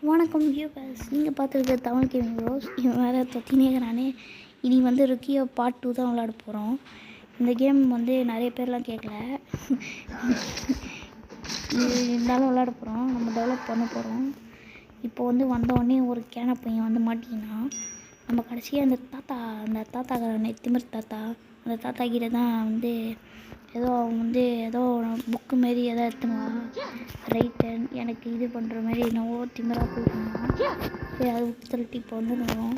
வணக்கம் வியூவர்ஸ், நீங்கள் பார்த்துருக்க தமிழ் கேமிங் ப்ரோஸ். இவன் வேறு தொத்தினேக்கிறானே. இனி வந்து ருக்கியோ பார்ட் 2 தான் விளையாட போகிறோம். இந்த கேம் வந்து நிறைய பேர்லாம் கேட்கல, இருந்தாலும் விளையாட போகிறோம். நம்ம டெவலப் பண்ண போகிறோம். இப்போ வந்து வந்தோடனே ஒரு கேன பையன் வந்து மாட்டிங்கன்னா நம்ம கடைசியாக அந்த தாத்தா திமிர் தாத்தா, அந்த தாத்தா கிட்ட தான் வந்து ஏதோ புக்கு மாரி எதோ எடுத்துனுவா ரைட்டு எனக்கு இது பண்ணுற மாதிரி என்னவோ திமிராக போயிட்டுருந்தான். சரி, அதை விட்டு தள்ளிட்டு இப்போ வந்து நம்ம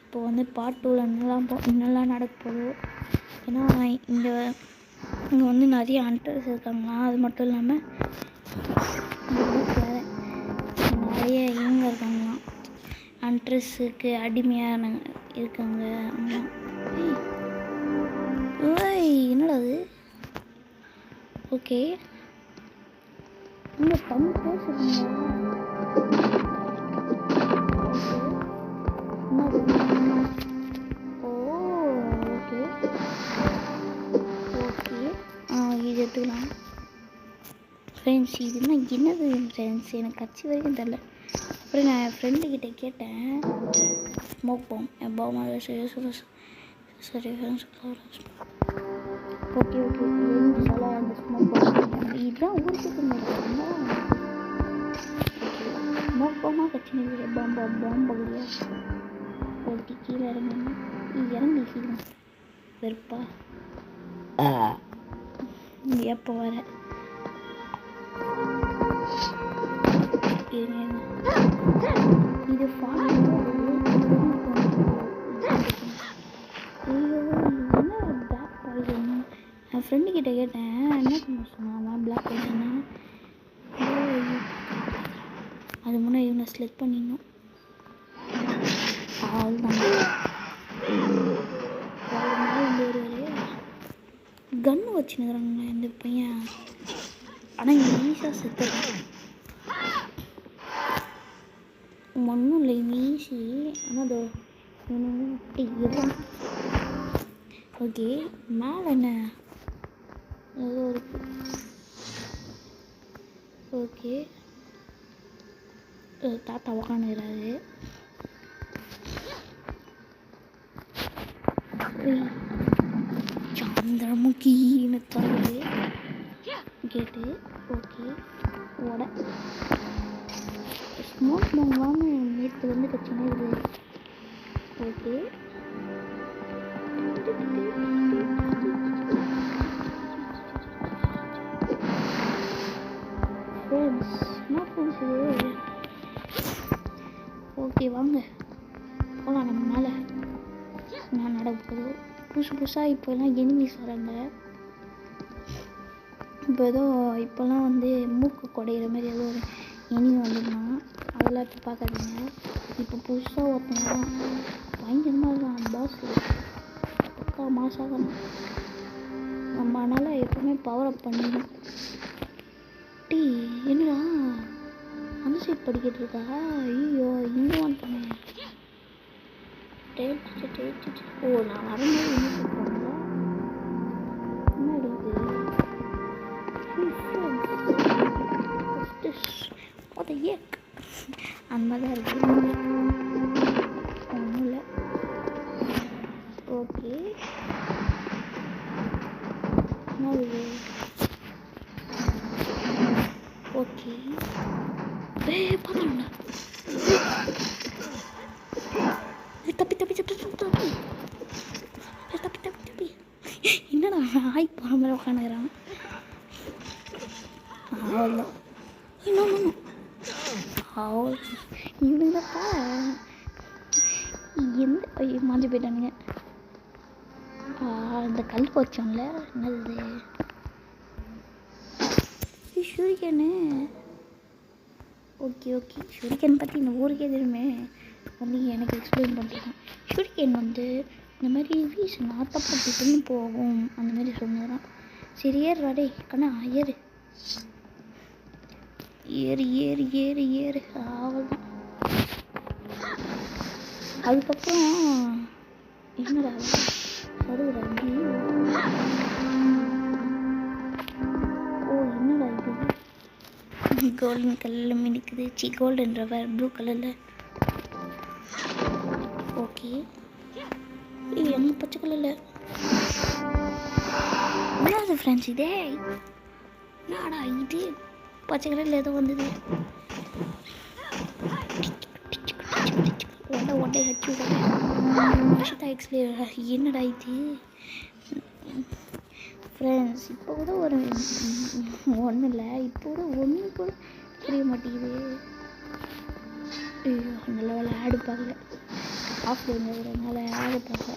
இப்போ வந்து பார்ட் 2ல் என்னெல்லாம் நடக்க போகுது. ஏன்னா இங்கே வந்து நிறைய ஹண்டர்ஸ் இருக்காங்களாம். அது மட்டும் இல்லாமல் நிறைய இவங்க இருக்காங்களாம், ஹண்ட்ரஸுக்கு அடிமையான இருக்காங்க. ஆமாம், என்னடா அது? ஓகே, இந்த தமிழ் பேசுகிறீங்க. ஓ ஓகே ஓகே, இது எடுத்துக்கலாம் ஃப்ரெண்ட்ஸ். இதுனா என்னது ஃப்ரெண்ட்ஸ், எனக்கு கட்சி வரைக்கும் தெரில. அப்புறம் நான் என் ஃப்ரெண்டுக்கிட்ட கேட்டேன், ஸ்மோக் பாம் சரி ஓகே ஓகே அந்த ஸ்மோக் பாம் இதுதான் ஊருக்கு ஸ்மோக் பாமாக கட்சி பாம் பகுதியா ஒருத்தி கீழே இறங்கி சீக்கிரம் வெறுப்பா எப்போ வர இது என் ஃப்ரெண்டு கிட்ட கேட்டேன், என்ன பண்ண சொன்னான் பிளாக் பண்ணா. அது முன்னே இவனை செலக்ட் பண்ணிடணும். கன்னு வச்சுன்னுக்குறாங்க இந்த பையன். ஆனால் ஈஸியாக செத்துறான். ஒன்றும் இல்லை, ஈஸி. ஆனால் ஓகே, மேலே என்ன ஏதோ இருக்கு. ஓகே, தாத்தா உக்காந்துக்கிறாரு. சந்திரமுகின்னு தருது கேட்டு. ஓகே, ஓட ஸ்மோக் வாங்க நேற்று வந்து கட்சினே இருக்குது. ஓகே, ஓகே வாங்க போகலாம். நம்ம மேலே நான் நடக்குது புதுசாக இப்போல்லாம் எனிமீஸ் வராங்க. இப்போல்லாம் வந்து மூக்கு குடையிற மாதிரி ஏதோ ஒரு எனிமி வந்துருந்தான். அதெல்லாம் இப்போ பார்க்காதீங்க. இப்போ புதுசாக ஒருத்தவங்க பயங்கரமாக இருக்கான். பாஸ் பக்கா மாசாகணும். நம்ம அதனால் எப்பவுமே பவர் அப் பண்ணிடணும். என்னடா அந்த சைட் படிக்கிட்டு இருக்கா? ஐயோ, இங்கே வந்துட்டேன். ஓ, நான் வரும்போது என்ன சொல்கிறாங்க, என்னது அந்த மாதிரி தான் இருக்குது. ஒன்றும் இல்லை. ஓகே, என்னது? ஓகே, பார்க்கணும்டா. தப்பி என்னடா ஆய் போகிற மாதிரி உட்காந்துக்கிறான். அவ்வளோதான். இன்னும் இவனுங்கப்பா எந்த மாஞ்சி போயிட்டானுங்க. இந்த கல் வச்சோம்ல, என்னது ஷூரிக்கனு. ஓகே ஓகே, ஷூரிக்கன் பற்றி இந்த ஊருக்கே தெரியுமே, வந்து எனக்கு எக்ஸ்பிளைன் பண்ணிருக்கான். ஷூரிக்கன் வந்து இந்த மாதிரி வீசு நாத்தப்பட்டுன்னு போகும், அந்த மாதிரி சொன்னாரான். சரி ஏறுறா டே கண்ணா, ஏறு ஏறு ஏறு ஏறு ஏறு. அவ்வளோதான். அதுக்கப்புறம் என்னடா சருகுறா அப்படி. ஓ, என்னடா இது கோல்டன் கலரில் மினிக்குது. கோல்டன் ரவர் ப்ளூ கலரில். ஓகே எங்கே பச்சை கலரில் என்னது ஃப்ரெண்ட்ஸ் இதே? என்னடா இது பச்சை கலரில் ஏதோ வந்தது. ஒட்டை ஹச்சு என்னடா இது ஃப்ரெண்ட்ஸ்? இப்போ கூட ஒரு ஒன்றும் இல்லை, இப்போ கூட ஒன்றும் கூட புரிய மாட்டேங்குது. ஐயோ நல்ல வேலை ஆடு பார்க்கல, ஆஃப்லைங்கிறதுனால ஆடு பார்க்கல.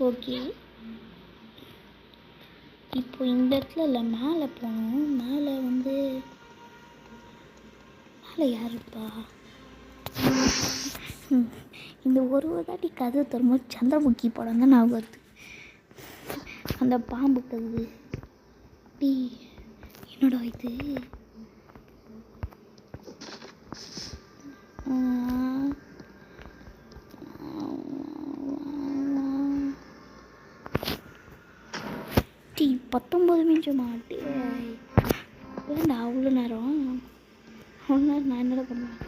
ஓகே இப்போ இந்த இடத்துல இல்லை, மேலே போகணும். மேலே வந்து மேலே யாருப்பா? இந்த ஒரு தாட்டி கதை தரும்போது சந்திரமுகி படம் தான் நான் வருது. அந்த பாம்பு கது டி என்னடா இது? டி 19 நிமிஷம் மாட்டி ஏன்டா அவ்வளோ நேரம்? அவ்வளோ நேரம் நான் என்னடா பண்ணுவேன்?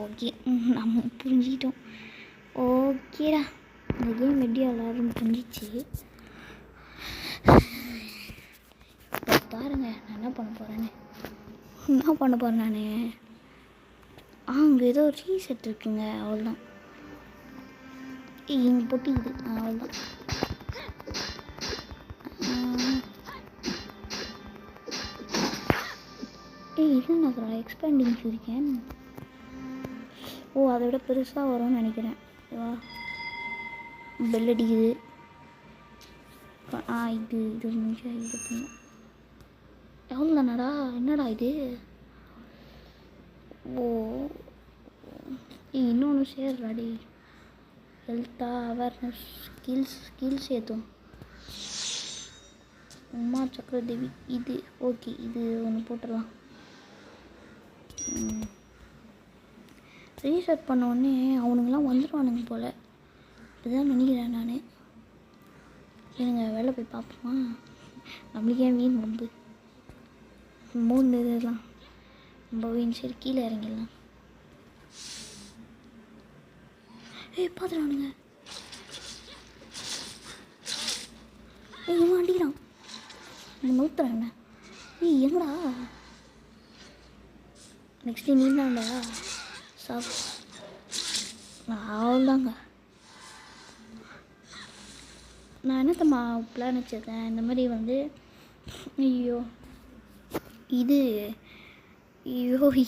ஓகே நம்ம புரிஞ்சிக்கிட்டோம். ஓகேடா இந்த கேம் எப்படி எல்லாரும் புரிஞ்சிச்சு. இப்போ பாருங்க நான் என்ன பண்ண போகிறேன் நான். அங்கே ஏதோ ரீசெட் இருக்குங்க, அவ்வளோதான். இங்கே பொட்டிக்குது, அவ்வளோதான். இது நான் எக்ஸ்பேண்டிங்ஸ் இருக்கேன். ஓ அதை விட பெருசாக வரும்னு நினைக்கிறேன். வா பெல் அடிக்குது. இது நிமிஷம் இது பண்ண எவ்வளோ தானடா? என்னடா இது? ஓ இன்னொன்று சேர்றாடி. ஹெல்த்தா அவேர்னஸ் ஸ்கில்ஸ் ஏற்றும் உமா சக்கரதேவி இது. ஓகே இது ஒன்று போட்டுடலாம். ரீசெட் பண்ண உடனே அவனுங்களாம் வந்துடுவானுங்க போல், இதுதான் நினைக்கிறேன் நான். எனக்கு வேலை போய் பார்ப்போமா? நம்மளுக்கே வீண் ரொம்ப 3 இதெல்லாம் ரொம்ப வீண். சரி கீழே இறங்கிடலாம். பார்த்துடானுங்க. இவன் அடிக்கிறான், நூத்துறான் என்ன? எங்கடா நெக்ஸ்ட்டு நீ தான்டா சாப். அவ்வளோதாங்க. நான் என்னத்தம்மா பிளான் வச்சுருக்கேன் இந்த மாதிரி வந்து. ஐயோ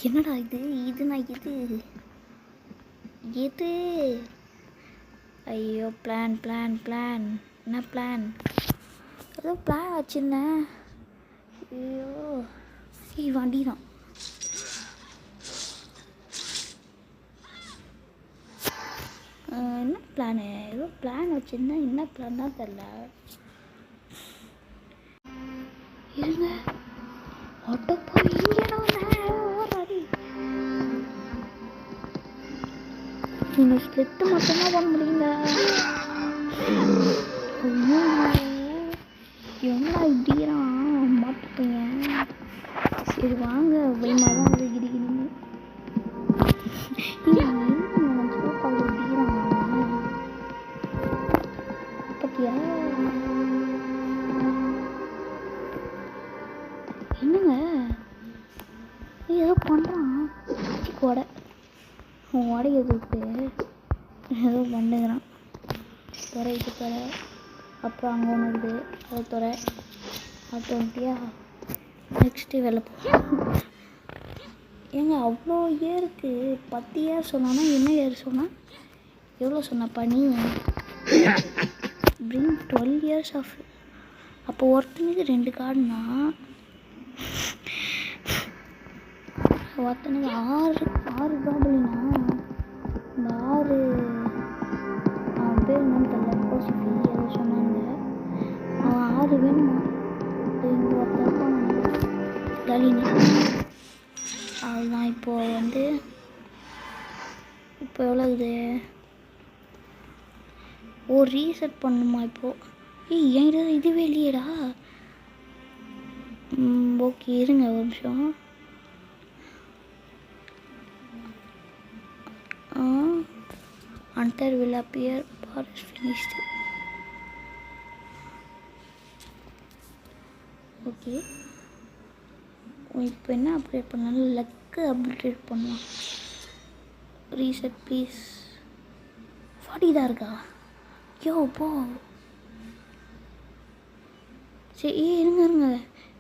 என்னடா இது நான் எது ஐயோ பிளான் என்ன பிளான்? ஏதோ பிளான் வச்சுருந்தேன். ஐயோ வண்டி தான். என்ன பிளானு? ஏதோ பிளான் வச்சுருந்தேன், என்ன பிளான் தான் தெரில. இருங்க ஆட்டோ போய் ஓடாடி. நீங்கள் ஸ்கெட்டு மட்டும்தான் பண்ண முடியுங்க. எவ்வளோ இப்படிறான் மாட்டுப்பீங்க. சரி வாங்க பயமாக தான் வந்து கிடிக்கிறீங்க. என்னங்க ஏதோ பண்ணுறான் உடையை கூப்பிட்டு ஏதோ பண்ணுகிறான். இது துறை அப்புறம் அங்கே ஒன்று இருக்குது, அது துறை ஆட்டோமேட்டியா. நெக்ஸ்ட்டு வெளில போ. ஏங்க அவ்வளோ இயருக்கு 10 இயர் சொன்னான்னா என்ன இயர் சொன்னால் எவ்வளோ சொன்னப்பா நீ? Bring 12 years off. அப்போ ஒருத்தனுக்கு 2 கார்டுனா ஒருத்தனுக்கு 6 கார்டுனா இந்த 6 அவன் பேர் என்னன்னு தெரியல, கோசிஃபி ஏதோ சொன்னாங்க. அவன் 6 வேணுமா? இங்கே ஒருத்தன் லலினி. அதுதான் இப்போது வந்து இப்போ எவ்வளோ இது? ரீசெட் பண்ணணுமா இப்போது? ஏய் என்கிட்ட இதுவே இல்லையேடா. ஓகே இருங்க ஒரு நிமிஷம். Hunter will appear, bar is finished. Okay இப்போ என்ன அப்டேட் பண்ணலாம்? லக்கு அப்டேட் பண்ணலாம். Reset please. 40 தான் இருக்கா? யோ போ. சரி இருங்க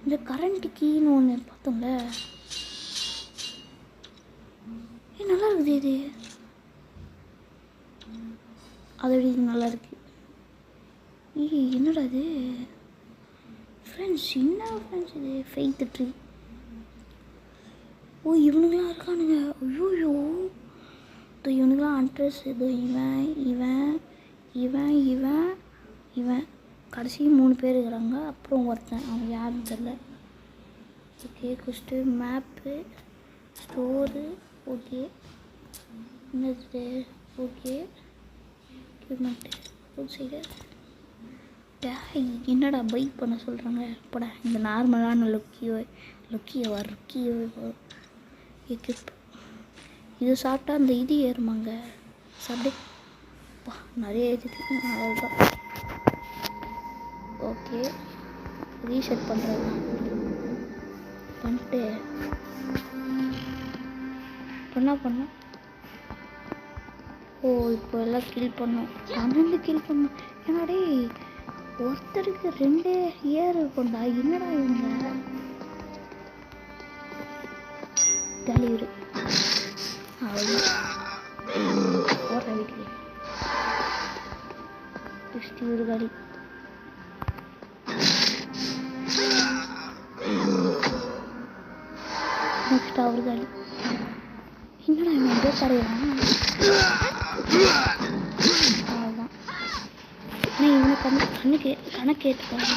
இந்த கரண்ட் கீன்னு ஒன்று பார்த்தோம்ல, நல்லா இருக்குது இது. அதோட இது நல்லா இருக்கு. என்னடா இது ஃப்ரெண்ட்ஸ்? என்ன ஃப்ரெண்ட்ஸ் இது? Faith tree. ஓ இவனுங்களாம் இருக்கானுங்க. ஐயோயோ இவனுங்களாம் அட்ரஸ். இது இவன் இவன் இவன் இவன் இவன் கடைசி 3 பேர் இருக்கிறாங்க. அப்புறம் ஒருத்தன், அவன் யாருன்னு தெரியல. ஓகே குஸ்ட்டு மேப்பு ஸ்டோரு. ஓகே என்னது? Okay food side. என்னடா பைக் பண்ண சொல்கிறாங்க? போடா இந்த நார்மலான லுக்கியோ எக்யூப். இது சாப்பிட்டா அந்த இது ஏறுமாங்க. சாப்பிட்டு நிறைய ஏறிட்டு அவ்வளோதான். ஓகே ரீசெட் பண்ணுறது பண்ணிட்டு பண்ண. ஓ இப்போ எல்லாம் கில் பண்ணோம். 12 கில் பண்ணோம். என்னடே ஒருத்தருக்கு 2 இயர் கொண்டா. என்னடா இவங்க டெலிவரி ஓடுற வீட்டுக்கு ஒரு காலி. நெக்ஸ்ட் அவர் காலி. என்னடா இவன் இதே தரையான்? அவ்வளோதான். ஆனால் இவனை கணக்கு ஏற்றுக்காங்க.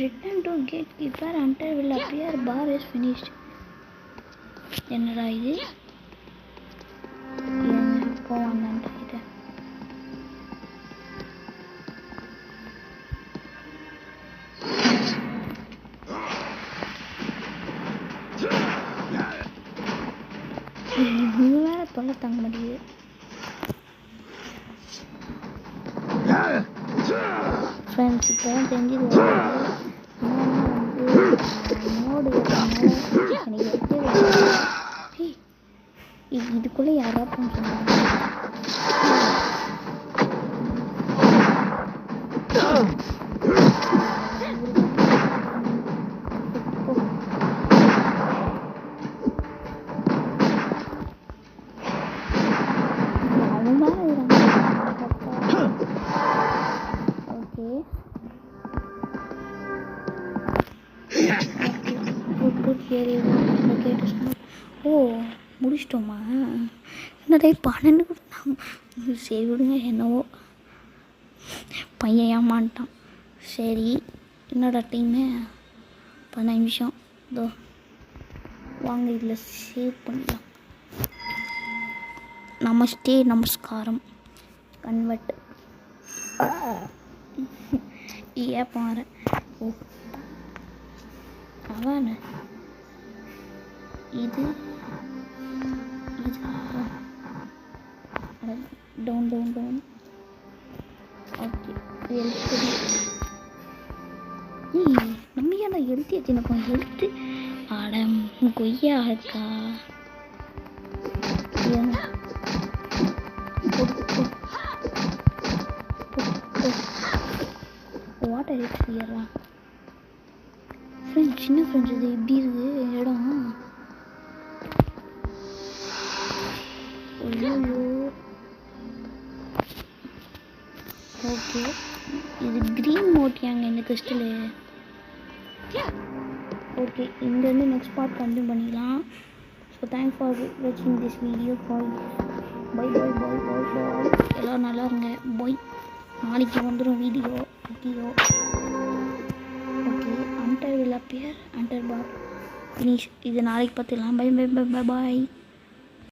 Return to gatekeeper. Hunter will appear, bar is finished. என்னடா இது? போவாங்க கிட்ட. வேற தொல்லை தாங்க முடியுது. ஃப்ரெண்ட்ஸ் இப்போ தான் தெரிஞ்சுது மோடு எனக்கு இதுக்குள்ளே யாரா பண்ணுறாங்க? ஓ முடிச்சிட்டோமா? என்னடா 12 கொடுத்தாங்க. சரி விடுங்க, என்னவோ பையன் ஏமாட்டான். சரி என்னடா டைமு? 15 நிமிஷம். இதோ வாங்க இதில் சேவ் பண்ணலாம். நமஸ்தே நமஸ்காரம் கன்வெர்ட். ஏன் பாரு. ஓ அதானே இது டவுன். ஓகே நம்ம ஏன்னா ஹெல்த்தி வச்சுருக்கோம். ஹெல்த்து ஆடம் கொய்யா இருக்கா? வாட்டர் ஏறிடலாம். ஃப்ரெண்ட்ஸ் சின்ன ஃப்ரெண்ட்ஸ் இது எப்படி இருக்குது இடம்? ஓகே இது க்ரீன் மோட்டியாங்க இந்த கிறிஸ்டலு. ஓகே இங்கேருந்து நெக்ஸ்ட் பார்ட் கண்டினியூ பண்ணிக்கலாம். ஸோ தேங்க்ஸ் ஃபார் வாட்சிங் திஸ் வீடியோ. பை எல்லோரும் நல்லா இருங்க. பை. நாளைக்கு வந்துடும் video. Okay Hunter will appear, Hunter bar finish. இது நாளைக்கு பார்த்துக்கலாம். பை.